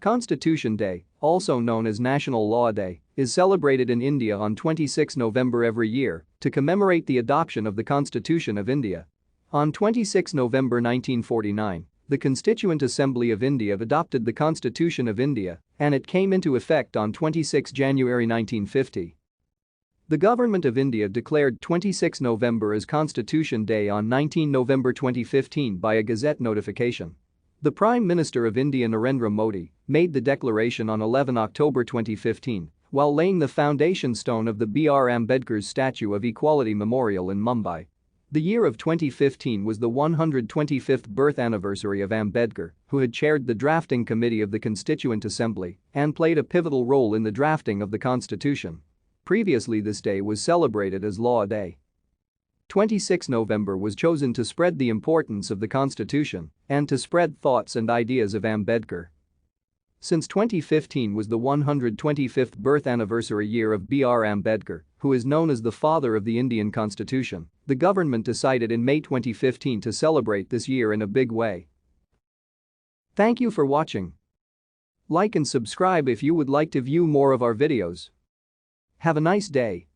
Constitution Day, also known as National Law Day, is celebrated in India on 26 November every year to commemorate the adoption of the Constitution of India. On 26 November 1949, the Constituent Assembly of India adopted the Constitution of India, and it came into effect on 26 January 1950. The Government of India declared 26 November as Constitution Day on 19 November 2015 by a Gazette notification. The Prime Minister of India Narendra Modi made the declaration on 11 October 2015 while laying the foundation stone of the B.R. Ambedkar's Statue of Equality Memorial in Mumbai. The year of 2015 was the 125th birth anniversary of Ambedkar, who had chaired the drafting committee of the Constituent Assembly and played a pivotal role in the drafting of the Constitution. Previously, this day was celebrated as Law Day. 26 November was chosen to spread the importance of the Constitution and to spread thoughts and ideas of Ambedkar. Since 2015 was the 125th birth anniversary year of B.R. Ambedkar, who is known as the father of the Indian Constitution, the government decided in May 2015 to celebrate this year in a big way. Thank you for watching. Like and subscribe if you would like to view more of our videos. Have a nice day.